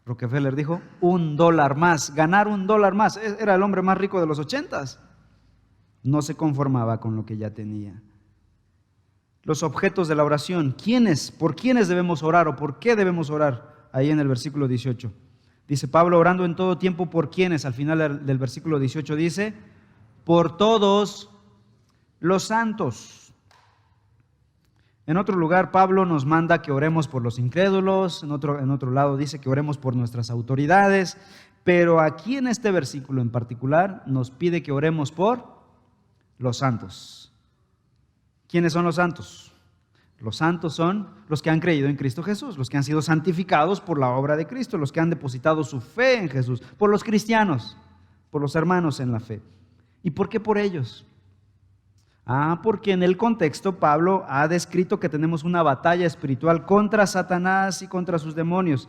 S1: Rockefeller dijo, $1 más, ganar $1 más. Era el hombre más rico de los 80s. No se conformaba con lo que ya tenía. Los objetos de la oración, ¿por quiénes debemos orar o por qué debemos orar? Ahí en el versículo 18. Dice Pablo, orando en todo tiempo, ¿por quiénes? Al final del versículo 18 dice, por todos los santos. En otro lugar, Pablo nos manda que oremos por los incrédulos, en otro lado dice que oremos por nuestras autoridades, pero aquí en este versículo en particular nos pide que oremos por los santos. ¿Quiénes son los santos? Los santos son los que han creído en Cristo Jesús, los que han sido santificados por la obra de Cristo, los que han depositado su fe en Jesús, por los cristianos, por los hermanos en la fe. ¿Y por qué por ellos? Porque en el contexto Pablo ha descrito que tenemos una batalla espiritual contra Satanás y contra sus demonios.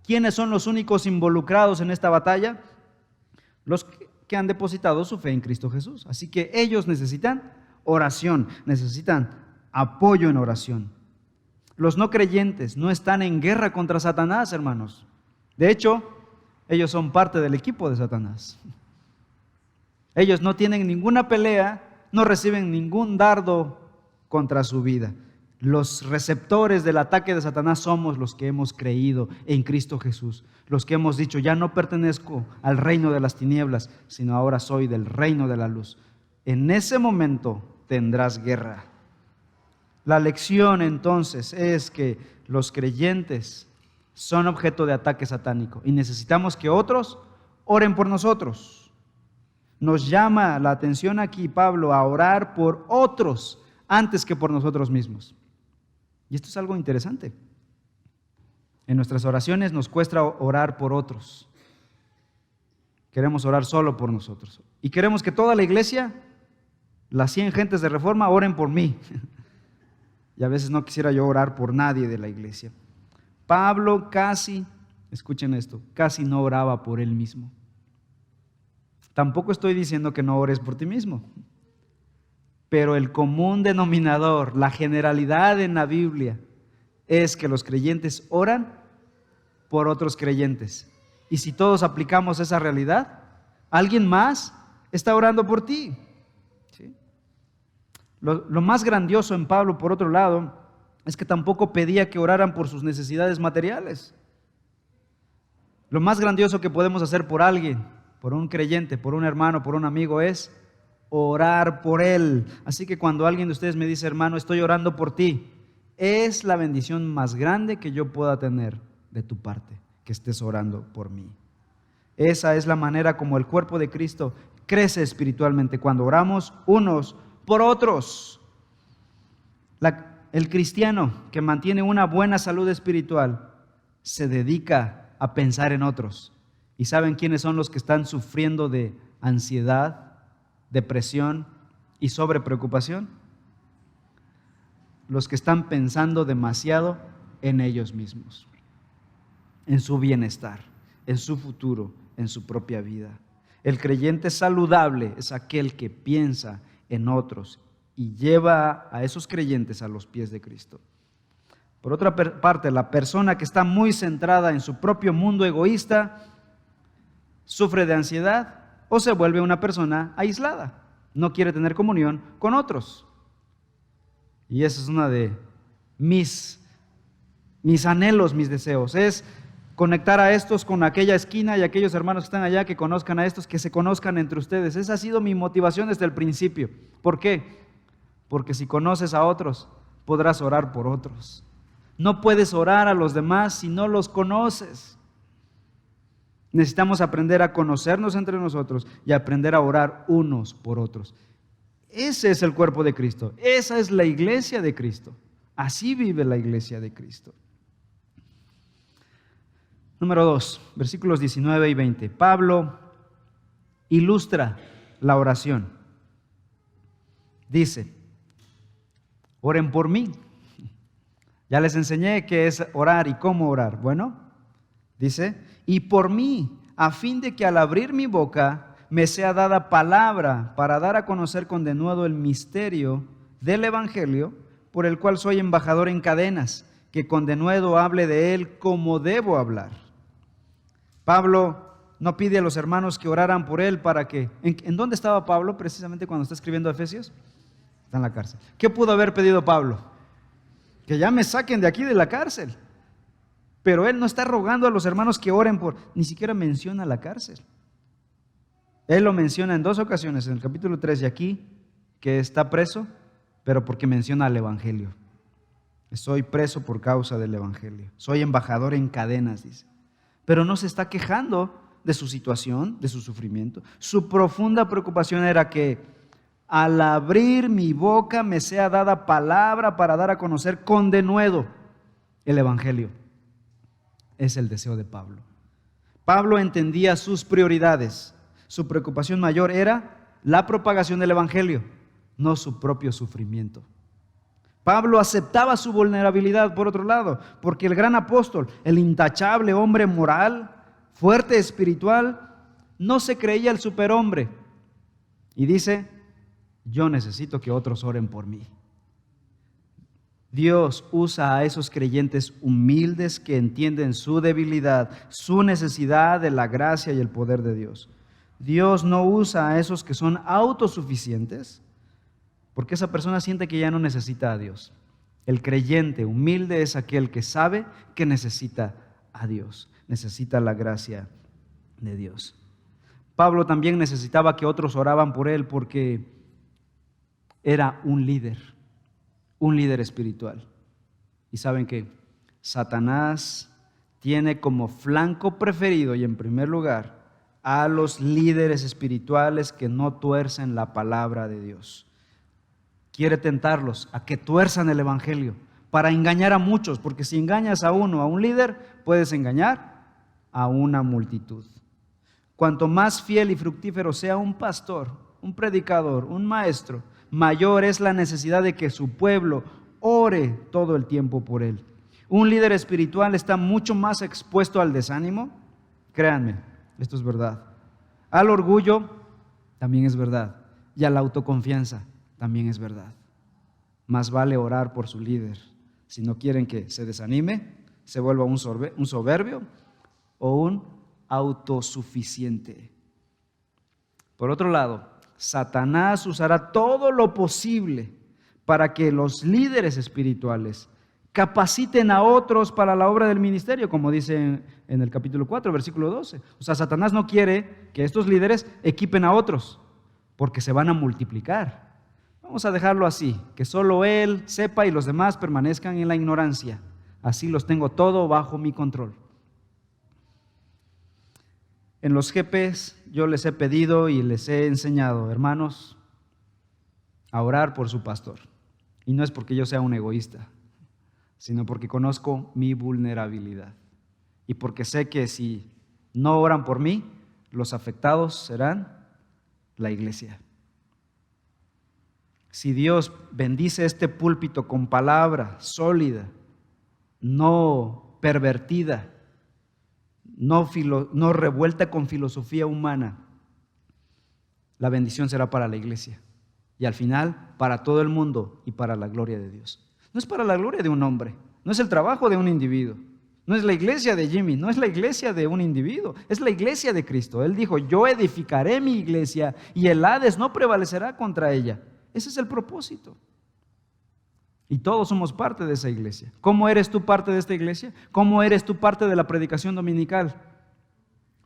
S1: ¿Quiénes son los únicos involucrados en esta batalla? Los que han depositado su fe en Cristo Jesús. Así que ellos necesitan oración, necesitan apoyo en oración. Los no creyentes no están en guerra contra Satanás, hermanos. De hecho, ellos son parte del equipo de Satanás. Ellos no tienen ninguna pelea, no reciben ningún dardo contra su vida. Los receptores del ataque de Satanás somos los que hemos creído en Cristo Jesús, los que hemos dicho, ya no pertenezco al reino de las tinieblas, sino ahora soy del reino de la luz. En ese momento tendrás guerra. La lección entonces es que los creyentes son objeto de ataque satánico y necesitamos que otros oren por nosotros. Nos llama la atención aquí Pablo a orar por otros antes que por nosotros mismos. Y esto es algo interesante. En nuestras oraciones nos cuesta orar por otros. Queremos orar solo por nosotros. Y queremos que toda la iglesia, las 100 gentes de Reforma, oren por mí. Y a veces no quisiera yo orar por nadie de la iglesia. Pablo casi, escuchen esto, casi no oraba por él mismo. Tampoco estoy diciendo que no ores por ti mismo. Pero el común denominador, la generalidad en la Biblia, es que los creyentes oran por otros creyentes. Y si todos aplicamos esa realidad, alguien más está orando por ti. ¿Sí? Lo más grandioso en Pablo, por otro lado, es que tampoco pedía que oraran por sus necesidades materiales. Lo más grandioso que podemos hacer por alguien, por un creyente, por un hermano, por un amigo, es orar por él. Así que cuando alguien de ustedes me dice, hermano, estoy orando por ti, es la bendición más grande que yo pueda tener de tu parte, que estés orando por mí. Esa es la manera como el cuerpo de Cristo crece espiritualmente, cuando oramos unos por otros. El cristiano que mantiene una buena salud espiritual se dedica a pensar en otros. ¿Y saben quiénes son los que están sufriendo de ansiedad, depresión y sobrepreocupación? Los que están pensando demasiado en ellos mismos, en su bienestar, en su futuro, en su propia vida. El creyente saludable es aquel que piensa en otros y lleva a esos creyentes a los pies de Cristo. Por otra parte, la persona que está muy centrada en su propio mundo egoísta sufre de ansiedad o se vuelve una persona aislada. No quiere tener comunión con otros. Y esa es una de mis anhelos, mis deseos. Es conectar a estos con aquella esquina y aquellos hermanos que están allá, que conozcan a estos, que se conozcan entre ustedes. Esa ha sido mi motivación desde el principio. ¿Por qué? Porque si conoces a otros, podrás orar por otros. No puedes orar a los demás si no los conoces. Necesitamos aprender a conocernos entre nosotros y aprender a orar unos por otros. Ese es el cuerpo de Cristo. Esa es la iglesia de Cristo. Así vive la iglesia de Cristo. Número 2, versículos 19 y 20. Pablo ilustra la oración. Dice, oren por mí. Ya les enseñé qué es orar y cómo orar. Bueno, dice, y por mí, a fin de que al abrir mi boca me sea dada palabra para dar a conocer con denuedo el misterio del Evangelio, por el cual soy embajador en cadenas, que con denuedo hable de él como debo hablar. Pablo no pide a los hermanos que oraran por él para que... ¿En dónde estaba Pablo precisamente cuando está escribiendo a Efesios? Está en la cárcel. ¿Qué pudo haber pedido Pablo? Que ya me saquen de aquí de la cárcel. Pero él no está rogando a los hermanos que oren por... Ni siquiera menciona la cárcel. Él lo menciona en 2 ocasiones, en el capítulo 3 y aquí, que está preso, pero porque menciona al Evangelio. Soy preso por causa del Evangelio. Soy embajador en cadenas, dice. Pero no se está quejando de su situación, de su sufrimiento. Su profunda preocupación era que al abrir mi boca me sea dada palabra para dar a conocer con denuedo el Evangelio. Es el deseo de Pablo. Pablo entendía sus prioridades. Su preocupación mayor era la propagación del Evangelio, no su propio sufrimiento. Pablo aceptaba su vulnerabilidad, por otro lado, porque el gran apóstol, el intachable hombre moral, fuerte espiritual, no se creía el superhombre. Y dice, yo necesito que otros oren por mí. Dios usa a esos creyentes humildes que entienden su debilidad, su necesidad de la gracia y el poder de Dios. Dios no usa a esos que son autosuficientes porque esa persona siente que ya no necesita a Dios. El creyente humilde es aquel que sabe que necesita a Dios, necesita la gracia de Dios. Pablo también necesitaba que otros oraban por él porque era un líder espiritual. Y saben que Satanás tiene como flanco preferido y en primer lugar a los líderes espirituales que no tuercen la palabra de Dios. Quiere tentarlos a que tuerzan el evangelio para engañar a muchos, porque si engañas a uno, a un líder, puedes engañar a una multitud. Cuanto más fiel y fructífero sea un pastor, un predicador, un maestro, mayor es la necesidad de que su pueblo ore todo el tiempo por él. Un líder espiritual está mucho más expuesto al desánimo, créanme, esto es verdad. Al orgullo también es verdad, y a la autoconfianza también es verdad. Más vale orar por su líder si no quieren que se desanime, se vuelva un soberbio o un autosuficiente. Por otro lado, Satanás usará todo lo posible para que los líderes espirituales capaciten a otros para la obra del ministerio, como dice en el capítulo 4, versículo 12. O sea, Satanás no quiere que estos líderes equipen a otros, porque se van a multiplicar. Vamos a dejarlo así, que solo él sepa y los demás permanezcan en la ignorancia. Así los tengo todo bajo mi control. En los GPs yo les he pedido y les he enseñado, hermanos, a orar por su pastor. Y no es porque yo sea un egoísta, sino porque conozco mi vulnerabilidad. Y porque sé que si no oran por mí, los afectados serán la iglesia. Si Dios bendice este púlpito con palabra sólida, no pervertida, no revuelta con filosofía humana, la bendición será para la iglesia y al final para todo el mundo y para la gloria de Dios. No es para la gloria de un hombre, no es el trabajo de un individuo, no es la iglesia de Jimmy, no es la iglesia de un individuo, es la iglesia de Cristo. Él dijo, yo edificaré mi iglesia y el Hades no prevalecerá contra ella. Ese es el propósito. Y todos somos parte de esa iglesia. ¿Cómo eres tú parte de esta iglesia? ¿Cómo eres tú parte de la predicación dominical?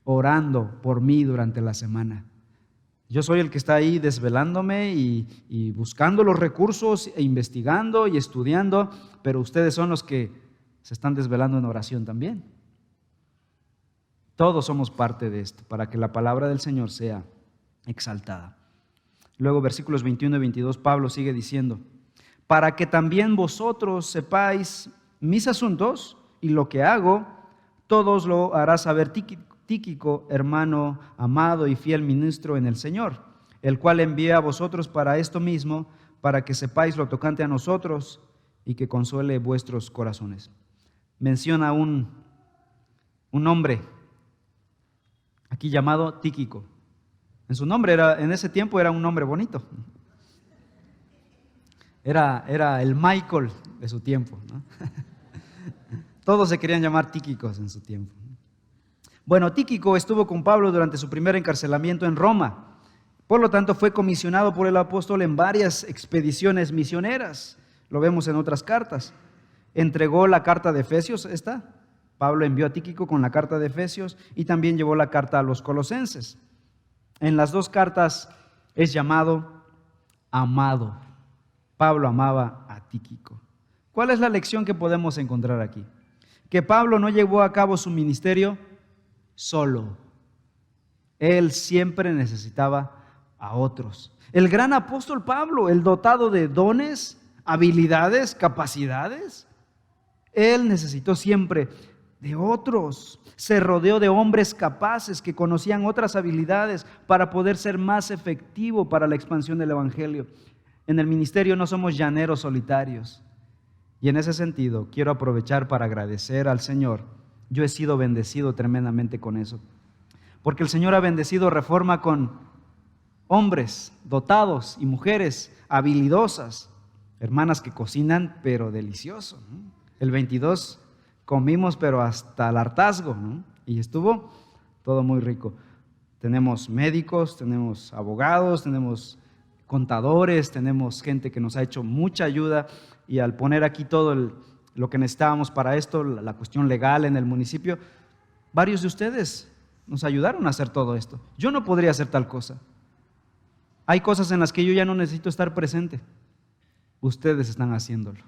S1: Orando por mí durante la semana. Yo soy el que está ahí desvelándome y buscando los recursos e investigando y estudiando, pero ustedes son los que se están desvelando en oración también. Todos somos parte de esto, para que la palabra del Señor sea exaltada. Luego, versículos 21 y 22, Pablo sigue diciendo, para que también vosotros sepáis mis asuntos y lo que hago, todos lo hará saber Tíquico, hermano amado y fiel ministro en el Señor, el cual envía a vosotros para esto mismo, para que sepáis lo tocante a nosotros y que consuele vuestros corazones. Menciona un hombre aquí llamado Tíquico. En su nombre en ese tiempo era un nombre bonito. Era el Michael de su tiempo, ¿no? Todos se querían llamar Tíquicos en su tiempo. Bueno, Tíquico estuvo con Pablo durante su primer encarcelamiento en Roma. Por lo tanto, fue comisionado por el apóstol en varias expediciones misioneras. Lo vemos en otras cartas. Entregó la carta de Efesios, Pablo envió a Tíquico con la carta de Efesios y también llevó la carta a los colosenses. En las dos cartas es llamado amado. Pablo amaba a Tíquico. ¿Cuál es la lección que podemos encontrar aquí? Que Pablo no llevó a cabo su ministerio solo. Él siempre necesitaba a otros. El gran apóstol Pablo, el dotado de dones, habilidades, capacidades, él necesitó siempre de otros. Se rodeó de hombres capaces que conocían otras habilidades para poder ser más efectivo para la expansión del evangelio. En el ministerio no somos llaneros solitarios. Y en ese sentido quiero aprovechar para agradecer al Señor. Yo he sido bendecido tremendamente con eso. Porque el Señor ha bendecido Reforma con hombres dotados y mujeres habilidosas, hermanas que cocinan pero delicioso, ¿no? El 22 comimos pero hasta el hartazgo, ¿no? Y estuvo todo muy rico. Tenemos médicos, tenemos abogados, tenemos contadores, tenemos gente que nos ha hecho mucha ayuda, y al poner aquí todo lo que necesitábamos para esto, la cuestión legal en el municipio, varios de ustedes nos ayudaron a hacer todo esto. Yo no podría hacer tal cosa. Hay cosas en las que yo ya no necesito estar presente. Ustedes están haciéndolo.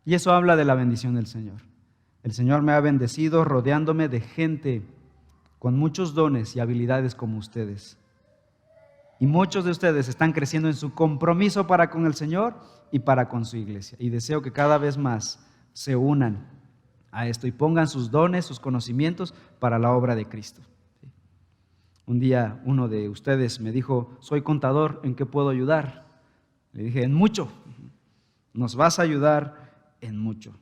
S1: Y eso habla de la bendición del Señor. El Señor me ha bendecido rodeándome de gente con muchos dones y habilidades como ustedes. Y muchos de ustedes están creciendo en su compromiso para con el Señor y para con su iglesia. Y deseo que cada vez más se unan a esto y pongan sus dones, sus conocimientos para la obra de Cristo. Un día uno de ustedes me dijo: soy contador, ¿en qué puedo ayudar? Le dije: en mucho. Nos vas a ayudar en mucho.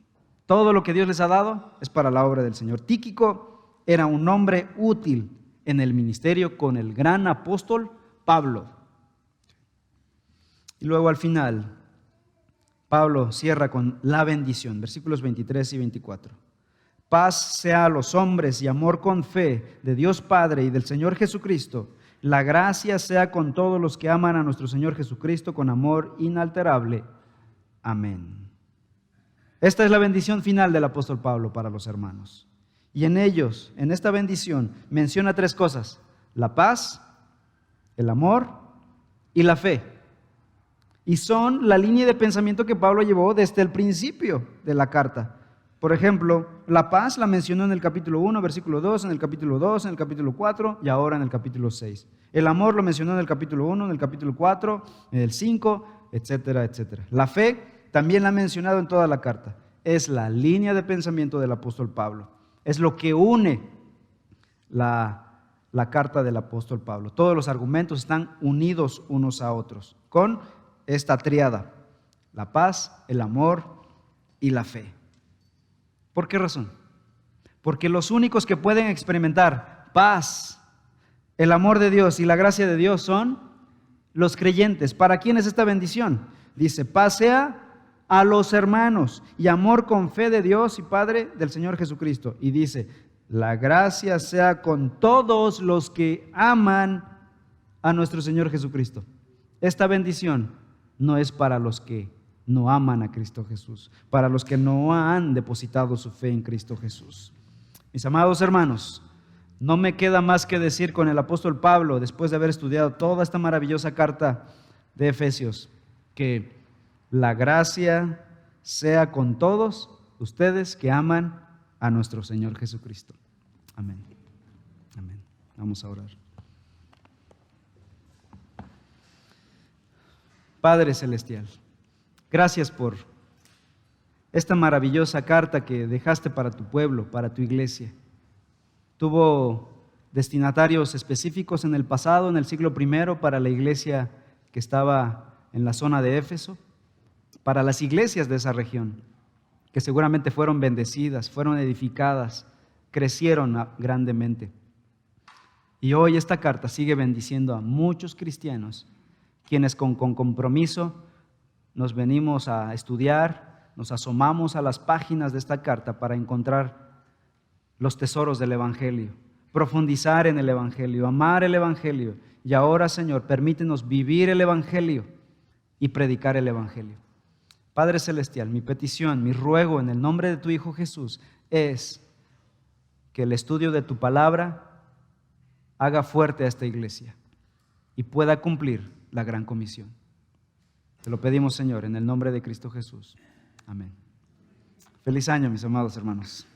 S1: Todo lo que Dios les ha dado es para la obra del Señor. Tíquico era un hombre útil en el ministerio con el gran apóstol Pablo. Y luego al final, Pablo cierra con la bendición, versículos 23 y 24. Paz sea a los hombres y amor con fe de Dios Padre y del Señor Jesucristo. La gracia sea con todos los que aman a nuestro Señor Jesucristo con amor inalterable. Amén. Esta es la bendición final del apóstol Pablo para los hermanos. Y en ellos, en esta bendición, menciona tres cosas: la paz, el amor y la fe. Y son la línea de pensamiento que Pablo llevó desde el principio de la carta. Por ejemplo, la paz la mencionó en el capítulo 1, versículo 2, en el capítulo 2, en el capítulo 4 y ahora en el capítulo 6. El amor lo mencionó en el capítulo 1, en el capítulo 4, en el 5, etcétera, etcétera. La fe también la ha mencionado en toda la carta. Es la línea de pensamiento del apóstol Pablo. Es lo que une la carta del apóstol Pablo. Todos los argumentos están unidos unos a otros con esta tríada: la paz, el amor y la fe. ¿Por qué razón? Porque los únicos que pueden experimentar paz, el amor de Dios y la gracia de Dios son los creyentes. ¿Para quién es esta bendición? Dice: paz sea a los hermanos y amor con fe de Dios y Padre del Señor Jesucristo. Y dice: la gracia sea con todos los que aman a nuestro Señor Jesucristo. Esta bendición no es para los que no aman a Cristo Jesús, para los que no han depositado su fe en Cristo Jesús. Mis amados hermanos, no me queda más que decir con el apóstol Pablo, después de haber estudiado toda esta maravillosa carta de Efesios, que la gracia sea con todos ustedes que aman a nuestro Señor Jesucristo. Amén. Amén. Vamos a orar. Padre Celestial, gracias por esta maravillosa carta que dejaste para tu pueblo, para tu iglesia. Tuvo destinatarios específicos en el pasado, en el siglo I, para la iglesia que estaba en la zona de Éfeso, para las iglesias de esa región, que seguramente fueron bendecidas, fueron edificadas, crecieron grandemente. Y hoy esta carta sigue bendiciendo a muchos cristianos, quienes con compromiso nos venimos a estudiar, nos asomamos a las páginas de esta carta para encontrar los tesoros del Evangelio, profundizar en el Evangelio, amar el Evangelio. Y ahora, Señor, permítenos vivir el Evangelio y predicar el Evangelio. Padre Celestial, mi petición, mi ruego en el nombre de tu Hijo Jesús es que el estudio de tu palabra haga fuerte a esta iglesia y pueda cumplir la gran comisión. Te lo pedimos, Señor, en el nombre de Cristo Jesús. Amén. Feliz año, mis amados hermanos.